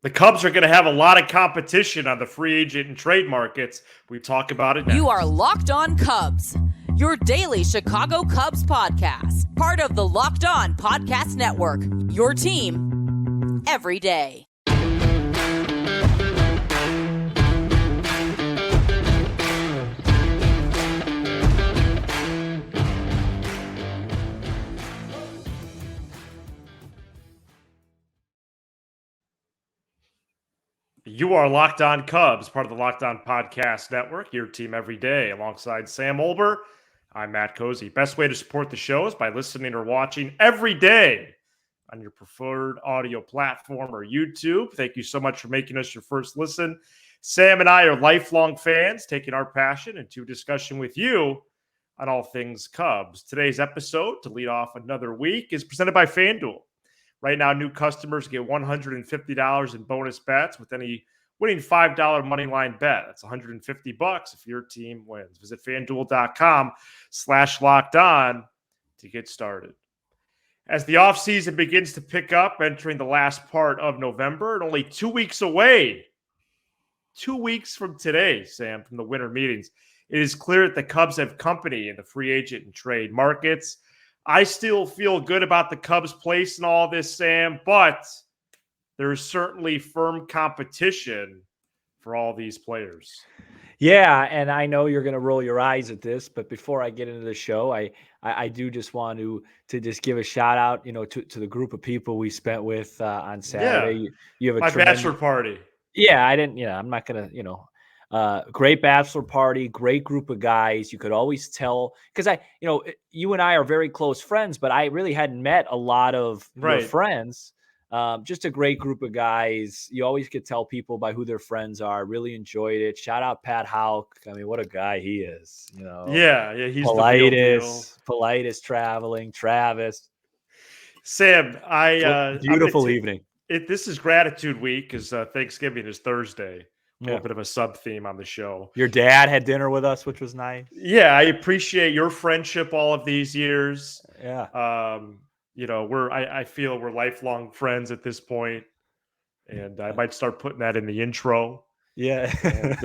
The Cubs are going to have a lot of competition on the free agent and trade markets. We talk about it next. You are Locked On Cubs, your daily Chicago Cubs podcast, part of the Locked On Podcast Network, your team every day. You are Locked On Cubs, part of the Locked On Podcast Network, your team every day. Alongside Sam Olber, I'm Matt Cozy. Best way to support the show is by listening or watching every day on your preferred audio platform or YouTube. Thank you so much for making us your first listen. Sam and I are lifelong fans, taking our passion into discussion with you on all things Cubs. Today's episode, to lead off another week, is presented by FanDuel. Right now, new customers get $150 in bonus bets with any winning $5 money line bet. That's $150 if your team wins. Visit FanDuel.com/locked-on to get started. As the offseason begins to pick up, entering the last part of November, and only 2 weeks away, 2 weeks from today, Sam, from the winter meetings, it is clear that the Cubs have company in the free agent and trade markets. I still feel good about the Cubs' place in all this, Sam, but there's certainly firm competition for all these players. Yeah, and I know you're going to roll your eyes at this, but before I get into the show, I do just want to just give a shout out, to the group of people we spent with on Saturday. Yeah, you have a my bachelor party. Yeah, I didn't. I'm not going to. Great bachelor party, great group of guys. You could always tell because you and I are very close friends, but I really hadn't met a lot of your friends. Just a great group of guys. You always could tell people by who their friends are. Really enjoyed it. Shout out Pat Houck. I mean, what a guy he is. Yeah, he's politest traveling. Travis. Sam, beautiful evening. This is Gratitude Week because Thanksgiving is Thursday. A little bit of a sub theme on the show. Your dad had dinner with us, which was nice. Yeah, I appreciate your friendship all of these years. Yeah. I feel we're lifelong friends at this point, and I might start putting that in the intro. Yeah. And,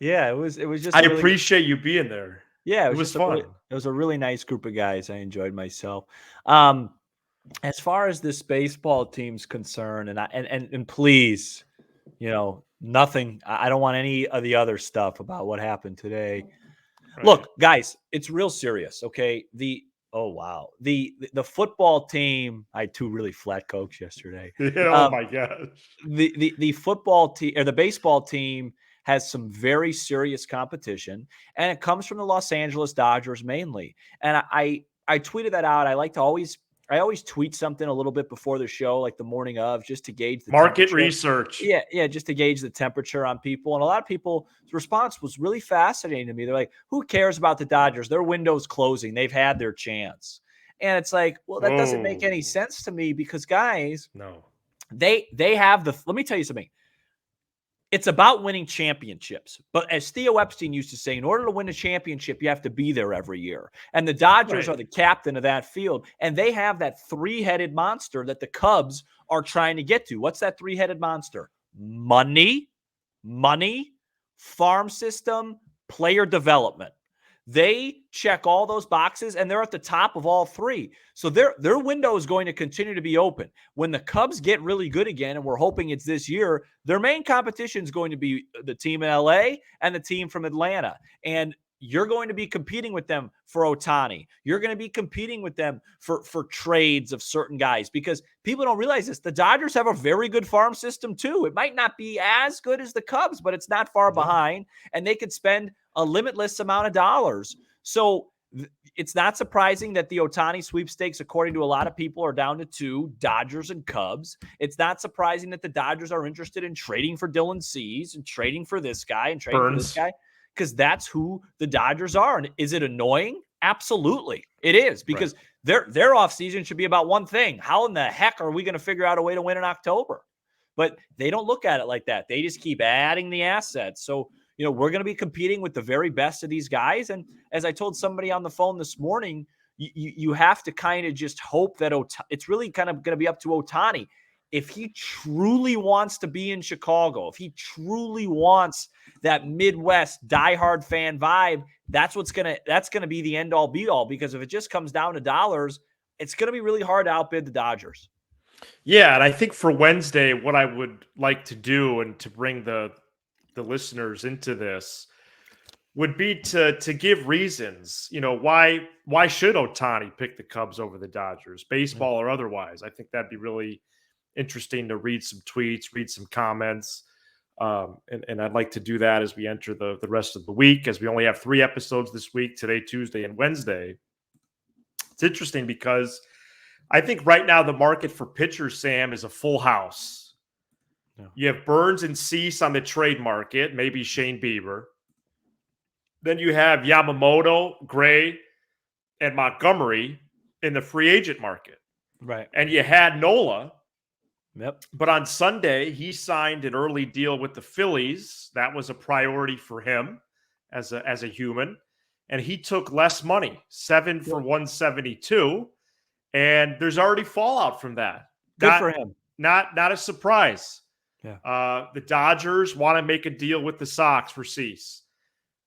yeah, it was just. I appreciate you being there. Yeah, it was fun. It was a really nice group of guys. I enjoyed myself. As far as this baseball team's concerned, and please, nothing. I don't want any of the other stuff about what happened today. Right. Look, guys, it's real serious. Okay. The football team. I had 2 really flat cokes yesterday. Oh my gosh. The football team or the baseball team has some very serious competition, and it comes from the Los Angeles Dodgers mainly. And I tweeted that out. I always tweet something a little bit before the show, like the morning of, just to gauge the market research. Yeah, just to gauge the temperature on people. And a lot of people's response was really fascinating to me. They're like, who cares about the Dodgers? Their window's closing. They've had their chance. And it's like, well, that doesn't make any sense to me because, guys, they have let me tell you something. It's about winning championships. But as Theo Epstein used to say, in order to win a championship, you have to be there every year. And the Dodgers are the captain of that field. And they have that 3-headed monster that the Cubs are trying to get to. What's that 3-headed monster? Money, farm system, player development. They check all those boxes, and they're at the top of all 3. So their window is going to continue to be open. When the Cubs get really good again, and we're hoping it's this year, their main competition is going to be the team in LA and the team from Atlanta. And you're going to be competing with them for Ohtani. You're going to be competing with them for trades of certain guys because people don't realize this. The Dodgers have a very good farm system too. It might not be as good as the Cubs, but it's not far behind, and they could spend a limitless amount of dollars. So it's not surprising that the Ohtani sweepstakes, according to a lot of people, are down to 2, Dodgers and Cubs. It's not surprising that the Dodgers are interested in trading for Dylan Cease and trading for this guy and trading for this guy because that's who the Dodgers are. And is it annoying? Absolutely. It is because their offseason should be about one thing. How in the heck are we going to figure out a way to win in October? But they don't look at it like that. They just keep adding the assets. So, we're going to be competing with the very best of these guys. And as I told somebody on the phone this morning, you have to kind of just hope that it's really kind of going to be up to Ohtani. if he truly wants to be in Chicago, if he truly wants that Midwest diehard fan vibe, that's gonna be the end all be all. Because if it just comes down to dollars, it's gonna be really hard to outbid the Dodgers. Yeah, and I think for Wednesday, what I would like to do and to bring the listeners into this would be to give reasons. Why should Ohtani pick the Cubs over the Dodgers, baseball or otherwise? I think that'd be really interesting to read some tweets, read some comments. And I'd like to do that as we enter the rest of the week, as we only have 3 episodes this week, today, Tuesday, and Wednesday. It's interesting because I think right now the market for pitchers, Sam, is a full house. Yeah. You have Burns and Cease on the trade market, maybe Shane Bieber. Then you have Yamamoto, Gray, and Montgomery in the free agent market. Right. And you had Nola. Yep. But on Sunday, he signed an early deal with the Phillies. That was a priority for him as a human. And he took less money, 7 for 172. And there's already fallout from that. Good for him. Not a surprise. Yeah. The Dodgers want to make a deal with the Sox for Cease.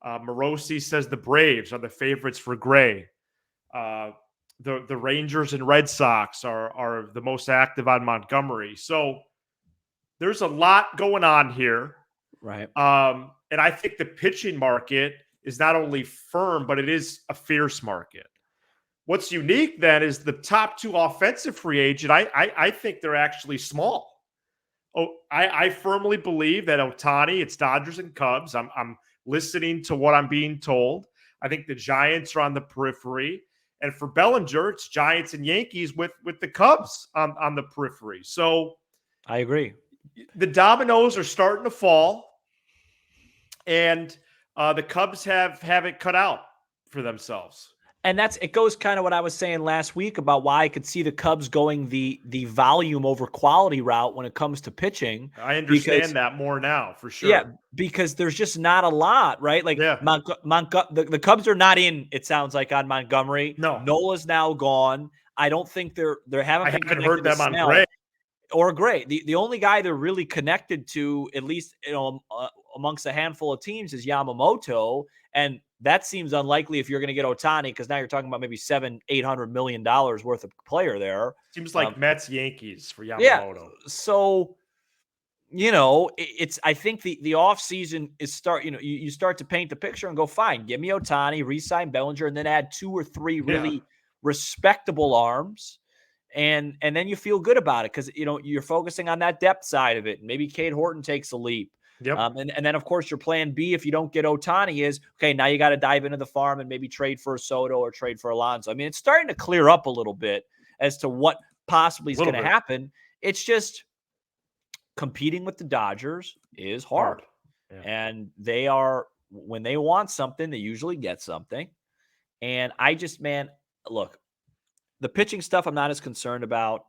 Morosi says the Braves are the favorites for Gray. The Rangers and Red Sox are the most active on Montgomery. So there's a lot going on here. Right. And I think the pitching market is not only firm, but it is a fierce market. What's unique then is the top 2 offensive free agent. I think they're actually small. I firmly believe that Ohtani, it's Dodgers and Cubs. I'm listening to what I'm being told. I think the Giants are on the periphery. And for Bellinger, it's Giants and Yankees with the Cubs on the periphery. So I agree. The dominoes are starting to fall. And the Cubs have it cut out for themselves. And it goes kind of what I was saying last week about why I could see the Cubs going the volume over quality route when it comes to pitching. I understand that more now, for sure. Yeah, because there's just not a lot, right? Like the Cubs are not in, it sounds like, on Montgomery. No. Nola's now gone. I don't think I haven't heard them on Gray. Or Gray. The only guy they're really connected to, at least amongst a handful of teams, is Yamamoto. And that seems unlikely if you're going to get Ohtani, because now you're talking about maybe $700-800 million worth of player there. Seems like Mets, Yankees for Yamamoto. Yeah, so I think the offseason is you start to paint the picture and go, fine, give me Ohtani, re-sign Bellinger, and then add 2 or 3 really respectable arms, and then you feel good about it because you're focusing on that depth side of it. And maybe Cade Horton takes a leap. Yep. And then, of course, your plan B, if you don't get Ohtani, is, okay, now you got to dive into the farm and maybe trade for Soto or trade for Alonso. I mean, it's starting to clear up a little bit as to what possibly is going to happen. It's just competing with the Dodgers is hard. Yeah. And they are, when they want something, they usually get something. And look, the pitching stuff I'm not as concerned about.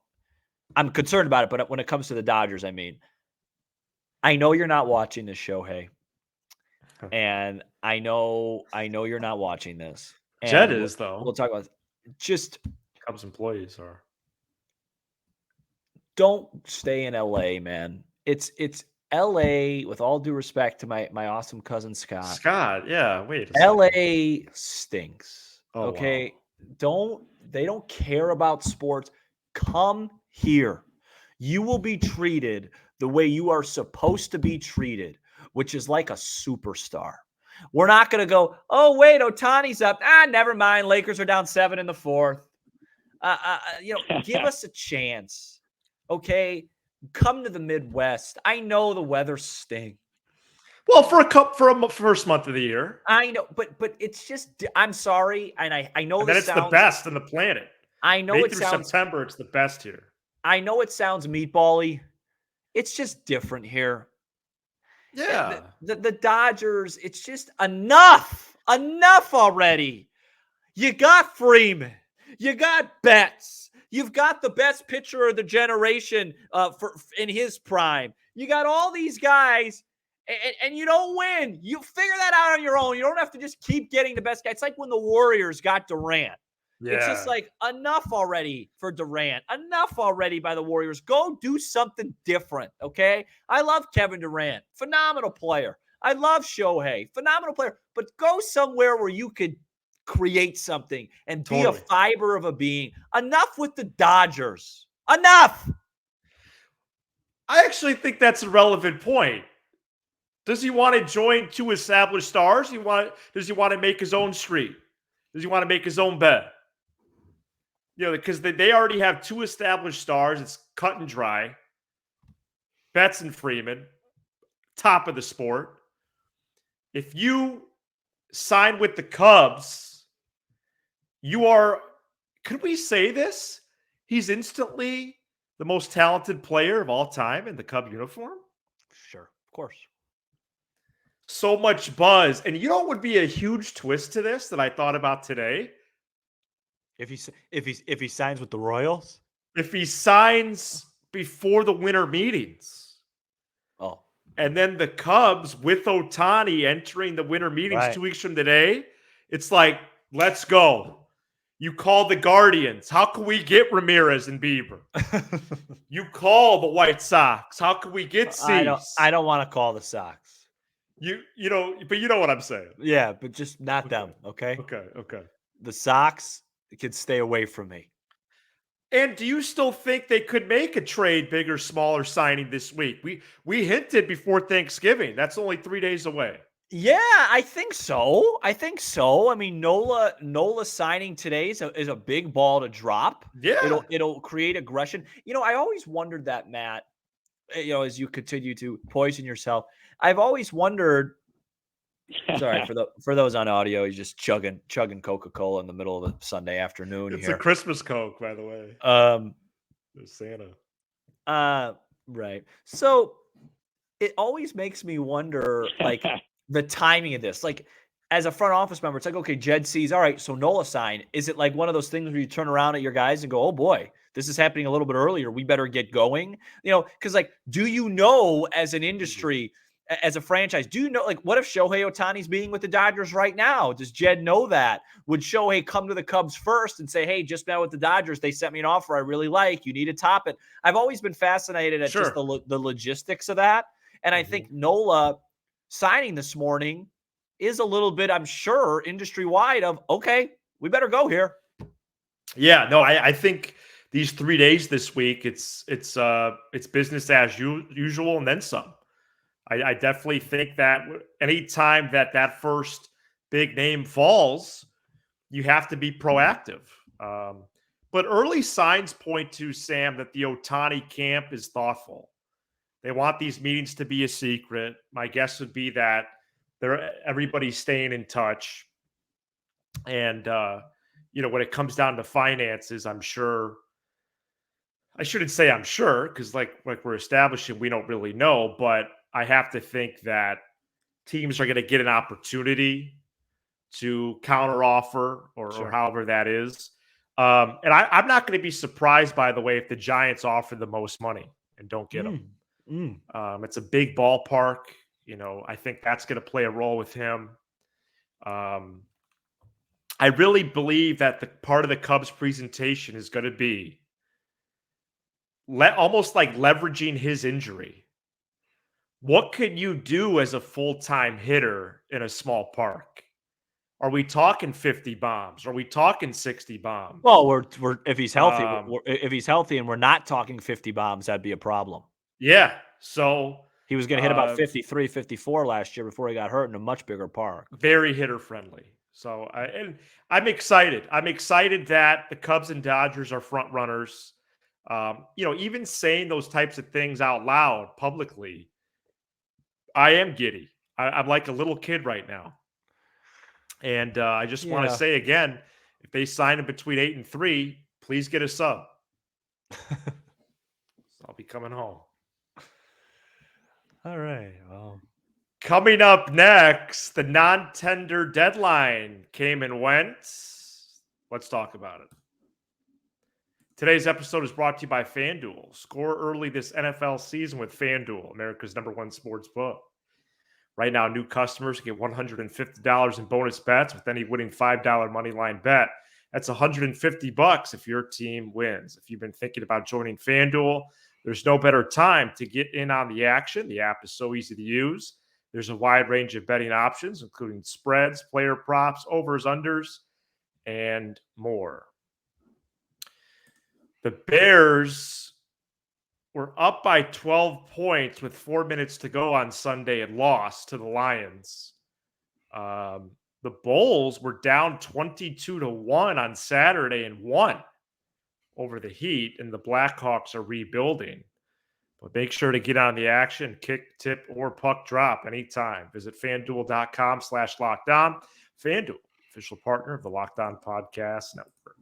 I'm concerned about it, but when it comes to the Dodgers, I know you're not watching this show, hey. And I know you're not watching this. And Jed is, though. We'll talk about it. Just Cubs employees are. Don't stay in LA, man. It's LA, with all due respect to my awesome cousin Scott. Scott, yeah. Wait. LA stinks. Oh, okay. Wow. They don't care about sports. Come here. You will be treated the way you are supposed to be treated, which is like a superstar. We're not going to go, oh, wait, Ohtani's up. Never mind. Lakers are down 7 in the 4th. Give us a chance. Okay? Come to the Midwest. I know the weather stinks. Well, for a first month of the year. I know, but it's just, I'm sorry. And I know it's the best on the planet. I know May through September, it's the best here. I know it sounds meatball-y. It's just different here. Yeah. The Dodgers, it's just enough. Enough already. You got Freeman. You got Betts. You've got the best pitcher of the generation in his prime. You got all these guys, and you don't win. You figure that out on your own. You don't have to just keep getting the best guy. It's like when the Warriors got Durant. It's just like, enough already for Durant. Enough already by the Warriors. Go do something different, okay? I love Kevin Durant. Phenomenal player. I love Shohei. Phenomenal player. But go somewhere where you could create something and be a fiber of a being. Enough with the Dodgers. Enough. I actually think that's a relevant point. Does he want to join two established stars? Does he want to make his own street? Does he want to make his own bet? Because they already have two established stars. It's cut and dry. Betts and Freeman, top of the sport. If you sign with the Cubs, you are, could we say this? He's instantly the most talented player of all time in the Cub uniform? Sure, of course. So much buzz. And you know what would be a huge twist to this that I thought about today? If he signs with the Royals? If he signs before the winter meetings. Oh. And then the Cubs with Ohtani entering the winter meetings 2 weeks from today, it's like, let's go. You call the Guardians. How can we get Ramirez and Bieber? You call the White Sox. How can we get Cease? I don't want to call the Sox. But you know what I'm saying. Yeah, but just not them, okay? Okay. The Sox could stay away from me. And do you still think they could make a trade, big or smaller signing this week? We hinted before Thanksgiving. That's only 3 days away. Yeah, I think so. I mean, Nola signing today is a big ball to drop. Yeah. It'll create aggression. I always wondered that, Matt, as you continue to poison yourself. I've always wondered. Sorry for those on audio. He's just chugging Coca-Cola in the middle of a Sunday afternoon. It's here. a Christmas Coke, by the way. There's Santa. Right. So it always makes me wonder, like the timing of this. Like as a front office member, it's like, okay, Jed sees, all right, so Nola sign. Is it like one of those things where you turn around at your guys and go, oh boy, this is happening a little bit earlier. We better get going. Because like, do you know as an industry? As a franchise, do you know, like, what if Shohei Ohtani's being with the Dodgers right now? Does Jed know that? Would Shohei come to the Cubs first and say, hey, just now with the Dodgers, they sent me an offer I really like. You need to top it. I've always been fascinated at just the logistics of that. And I think Nola signing this morning is a little bit, I'm sure, industry-wide of, okay, we better go here. Yeah, no, I think these 3 days this week, it's business as usual and then some. I definitely think that anytime that first big name falls, you have to be proactive. But early signs point to, Sam, that the Ohtani camp is thoughtful. They want these meetings to be a secret. My guess would be that everybody's staying in touch. And, when it comes down to finances, I'm sure – I shouldn't say I'm sure because like we're establishing, we don't really know, but I have to think that teams are going to get an opportunity to counteroffer or however that is. And I'm not going to be surprised, by the way, if the Giants offer the most money and don't get him. It's a big ballpark. I think that's going to play a role with him. I really believe that the part of the Cubs presentation is going to be almost like leveraging his injury. What could you do as a full-time hitter in a small park? Are we talking 50 bombs? Are we talking 60 bombs? Well, we're if he's healthy, if he's healthy and we're not talking 50 bombs, that'd be a problem. Yeah. So he was going to hit about 53, 54 last year before he got hurt in a much bigger park. Very hitter friendly. So I'm excited. I'm excited that the Cubs and Dodgers are front runners. Even saying those types of things out loud publicly, I am giddy. I'm like a little kid right now. And I just want to say again, if they sign him between 8 and 3, please get a sub. So I'll be coming home. All right. Well, coming up next, the non-tender deadline came and went. Let's talk about it. Today's episode is brought to you by FanDuel. Score early this NFL season with FanDuel, America's #1 sports book. Right now, new customers get $150 in bonus bets with any winning $5 money line bet. That's $150 if your team wins. If you've been thinking about joining FanDuel, there's no better time to get in on the action. The app is so easy to use. There's a wide range of betting options, including spreads, player props, overs, unders, and more. The Bears were up by 12 points with 4 minutes to go on Sunday and lost to the Lions. The Bulls were down 22-1 on Saturday and won over the Heat, and the Blackhawks are rebuilding. But make sure to get on the action, kick, tip, or puck drop anytime. Visit FanDuel.com/LockedOn. FanDuel, official partner of the Locked On Podcast Network.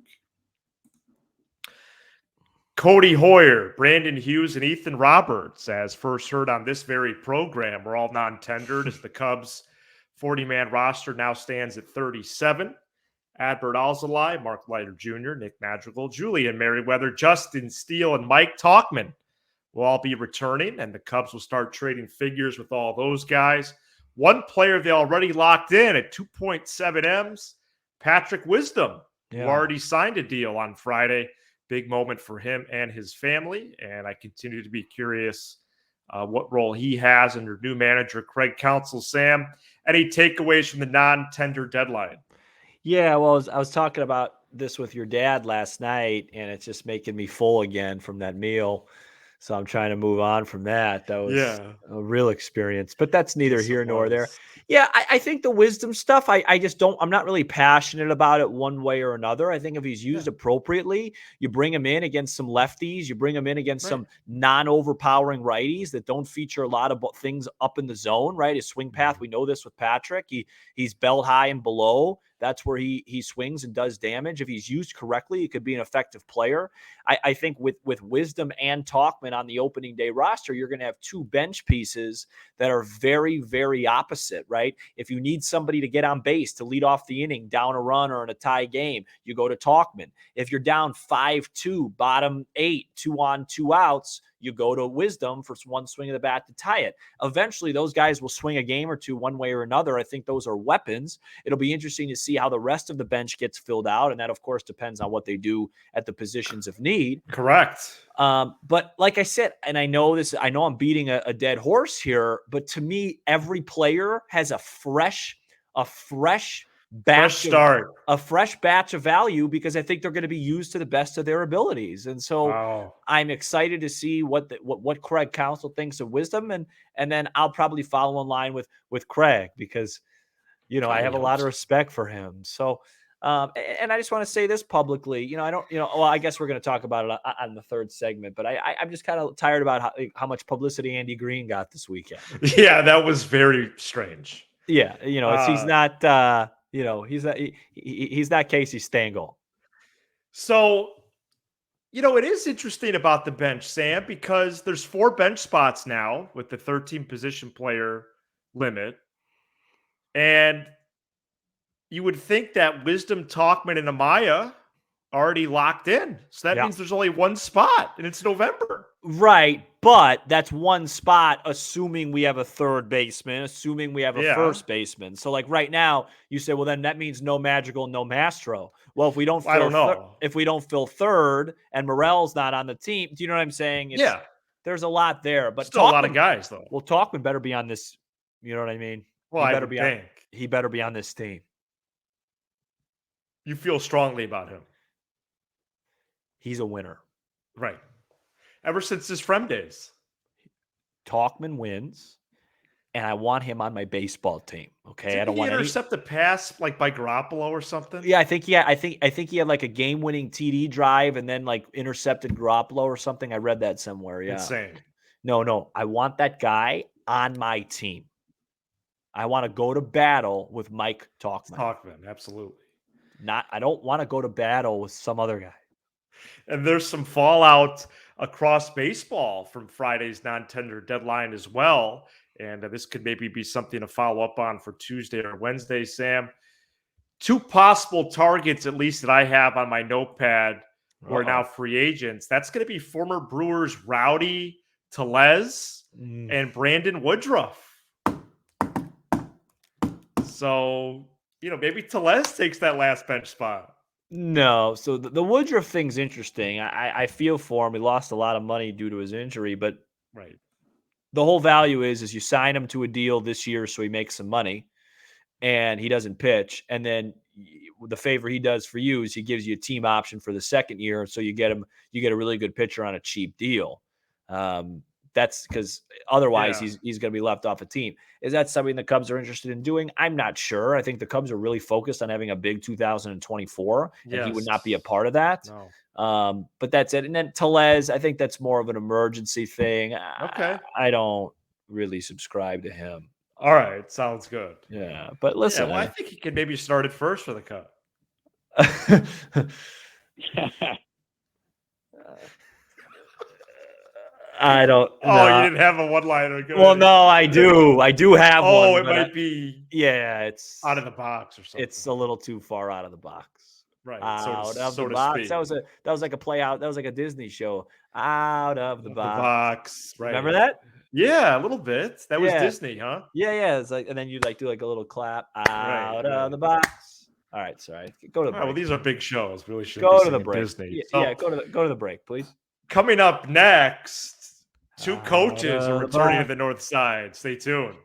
Cody Hoyer, Brandon Hughes, and Ethan Roberts, as first heard on this very program, were all non-tendered as the Cubs' 40-man roster now stands at 37. Adbert Alzolay, Mark Leiter Jr., Nick Madrigal, Julian Merriweather, Justin Steele, and Mike Tauchman will all be returning, and the Cubs will start trading figures with all those guys. One player they already locked in at 2.7 M's, Patrick Wisdom, who already signed a deal on Friday. Big moment for him and his family, and I continue to be curious what role he has under new manager Craig Counsell. Sam, any takeaways from the non-tender deadline? Yeah, well, I was talking about this with your dad last night, and it's just making me full again from that meal. So I'm trying to move on from that. That was a real experience, but that's neither here nor there. Yeah, I think the Wisdom stuff, I just don't, I'm not really passionate about it one way or another. I think if he's used appropriately, you bring him in against some lefties, you bring him in against some non-overpowering righties that don't feature a lot of things up in the zone, right? His swing path, we know this with Patrick. He's belt high and below. That's where he swings and does damage. If he's used correctly, he could be an effective player. I think with Wisdom and Tauchman on the opening day roster, you're going to have two bench pieces that are very, very opposite, right? If you need somebody to get on base to lead off the inning, down a run or in a tie game, you go to Tauchman. If you're down 5-2, bottom 8, 2 on, 2 outs, you go to Wisdom for one swing of the bat to tie it. Eventually, those guys will swing a game or two one way or another. I think those are weapons. It'll be interesting to see how the rest of the bench gets filled out, and that, of course, depends on what they do at the positions of need. Correct. But like I said, and I know I'm beating a dead horse here, but to me, every player has a fresh batch of value because I think they're going to be used to the best of their abilities. And so I'm excited to see what Craig Counsell thinks of Wisdom. And then I'll probably follow in line with Craig because, I have a lot of respect for him. So, and I just want to say this publicly, I guess we're going to talk about it on the third segment, but I'm just kind of tired about how much publicity Andy Green got this weekend. Yeah, that was very strange. Yeah. He's not, he's not Casey Stengel. So, it is interesting about the bench, Sam, because there's 4 bench spots now with the 13 position player limit. And you would think that Wisdom, Tauchman, and Amaya already locked in. So that means there's only one spot, and it's November. Right, but that's one spot, assuming we have a third baseman, assuming we have a first baseman. So, like right now, you say, well, then that means no Madrigal, no Mastro. Well, if we don't fill third, and Morel's not on the team, do you know what I'm saying? There's a lot there, but still a lot of guys though. Well, Tauchman better be on this. You know what I mean? Well, he better be on this team. You feel strongly about him. He's a winner, right? Ever since his Frem days. Tauchman wins, and I want him on my baseball team. Okay, I don't want to intercept a pass like by Garoppolo or something. Yeah, I think he had like a game-winning TD drive and then like intercepted Garoppolo or something. I read that somewhere. Yeah, insane. No, I want that guy on my team. I want to go to battle with Mike Tauchman. Tauchman, absolutely. I don't want to go to battle with some other guy. And there's some fallout across baseball from Friday's non-tender deadline as well. And this could maybe be something to follow up on for Tuesday or Wednesday, Sam. 2 possible targets, at least that I have on my notepad, who are now free agents. That's going to be former Brewers Rowdy Tellez and Brandon Woodruff. So, maybe Tellez takes that last bench spot. No. So the Woodruff thing's interesting. I feel for him. He lost a lot of money due to his injury, but Right. the whole value is you sign him to a deal this year so he makes some money and he doesn't pitch. And then the favor he does for you is he gives you a team option for the second year. So you get a really good pitcher on a cheap deal. That's because otherwise Yeah. he's going to be left off a team. Is that something the Cubs are interested in doing? I'm not sure. I think the Cubs are really focused on having a big 2024, and he would not be a part of that. No. But that's it. And then Tellez, I think that's more of an emergency thing. Okay. I don't really subscribe to him. All right. Sounds good. Yeah, but Yeah, listen, well, I think he could maybe start at first for the Cubs. I don't. Oh, no. you didn't have a one-liner. Well, no, I do. I do have one. Oh, it but might be yeah, it's out of the box or something. It's a little too far out of the box. Right. Out of so the to box. speak. That was like a play out. That was like a Disney show. Out of the The box. box. Right. Remember that? Yeah, a little bit. That was Yeah. Disney, huh? Yeah. It's like, and then you like do like a little clap out Right. of the box. All right, sorry. Go to the All right, well, break. these are big shows. Really should Go be to the singing break. Disney. Yeah, go to the break, please. Coming up next, two Out coaches are of the returning to box. the North Side. Stay tuned.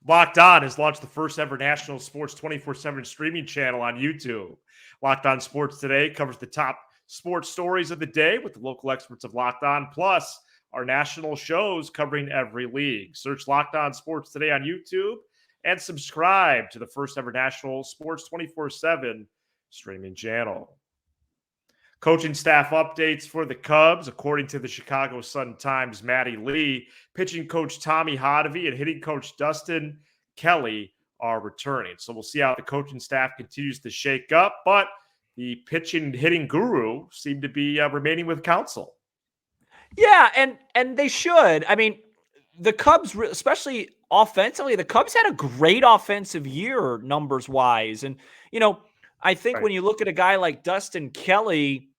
Locked On has launched the first ever national sports 24/7 streaming channel on YouTube. Locked On Sports Today covers the top sports stories of the day with the local experts of Locked On, plus our national shows covering every league. Search Locked On Sports Today on YouTube and subscribe to the first ever national sports 24/7 streaming channel. Coaching staff updates for the Cubs, according to the Chicago Sun-Times, Matty Lee, pitching coach Tommy Hottovy and hitting coach Dustin Kelly are returning. So we'll see how the coaching staff continues to shake up, but the pitching and hitting guru seem to be remaining with counsel. Yeah, and they should. I mean, the Cubs, especially offensively, the Cubs had a great offensive year numbers wise. And, I think Right. when you look at a guy like Dustin Kelly,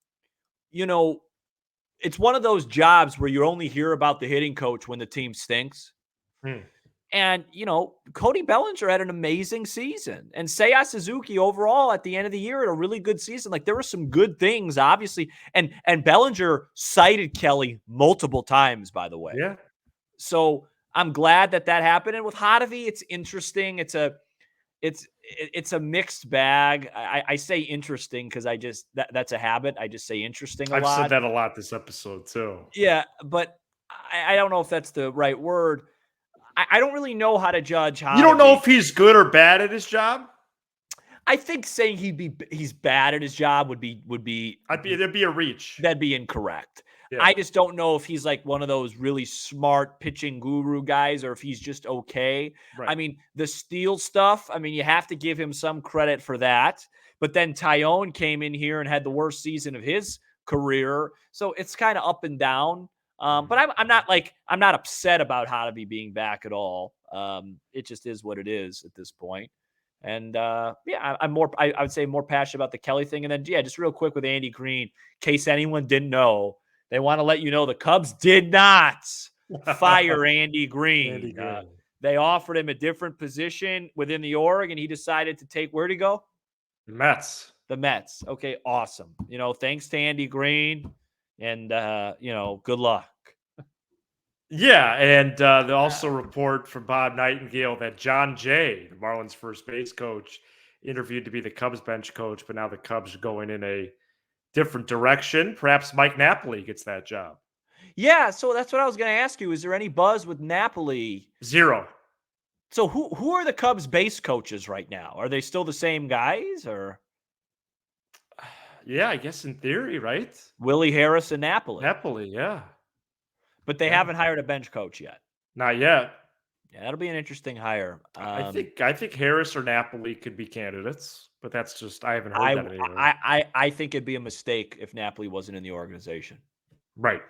it's one of those jobs where you only hear about the hitting coach when the team stinks. And, Cody Bellinger had an amazing season. And Seiya Suzuki overall at the end of the year had a really good season. Like, there were some good things, obviously. And Bellinger cited Kelly multiple times, by the way. Yeah. So I'm glad that happened. And with Hottovy, it's interesting. It's a mixed bag. I say interesting because that's a habit. I just say interesting a lot. I've said that a lot this episode too. Yeah, but I don't know if that's the right word. I don't really know how to judge Hottovy. You don't know if he's good or bad at his job? I think saying he's bad at his job would be it'd be a reach. That'd be incorrect. Yeah. I just don't know if he's like one of those really smart pitching guru guys or if he's just okay. Right. I mean, the steal stuff, you have to give him some credit for that. But then Tyone came in here and had the worst season of his career. So it's kind of up and down. But I'm not upset about Hottovy being back at all. It just is what it is at this point. And I would say more passionate about the Kelly thing. And then, just real quick with Andy Green, in case anyone didn't know, they want to let you know the Cubs did not fire Andy Green. They offered him a different position within the org, and he decided to take, where'd he go? The Mets. The Mets. Okay, awesome. Thanks to Andy Green, and, good luck. Yeah, and they also report from Bob Nightingale that John Jay, the Marlins first base coach, interviewed to be the Cubs bench coach, but now the Cubs are going in a different direction. Perhaps Mike Napoli gets that job. Yeah, so that's what I was going to ask you. Is there any buzz with Napoli? Zero. So who are the Cubs base coaches right now? Are they still the same guys, or? Yeah, I guess in theory, right? Willie Harris and Napoli. Napoli, yeah. But they haven't hired a bench coach yet. Not yet. Yeah, that'll be an interesting hire. I think Harris or Napoli could be candidates, but that's just I haven't heard that anywhere. I think it'd be a mistake if Napoli wasn't in the organization. Right.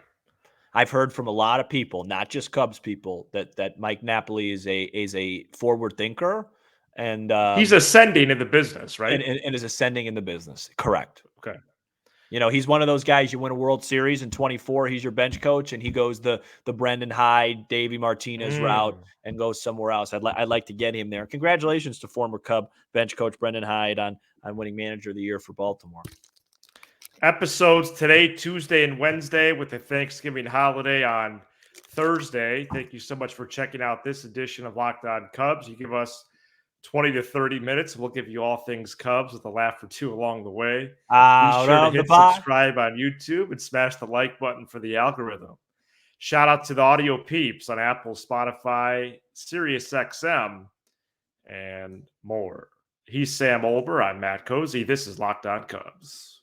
I've heard from a lot of people, not just Cubs people, that Mike Napoli is a forward thinker, and he's ascending in the business, right? And is ascending in the business. Correct. Okay. He's one of those guys, you win a World Series in 24, he's your bench coach, and he goes the Brendan Hyde, Davey Martinez route and goes somewhere else. I'd like to get him there. Congratulations to former Cub bench coach Brendan Hyde on winning Manager of the Year for Baltimore. Episodes today, Tuesday and Wednesday, with the Thanksgiving holiday on Thursday. Thank you so much for checking out this edition of Locked On Cubs. You give us 20 to 30 minutes. We'll give you all things Cubs with a laugh or two along the way. Be sure to hit subscribe on YouTube and smash the like button for the algorithm. Shout out to the audio peeps on Apple, Spotify, SiriusXM, and more. He's Sam Olber. I'm Matt Cozy. This is Locked On Cubs.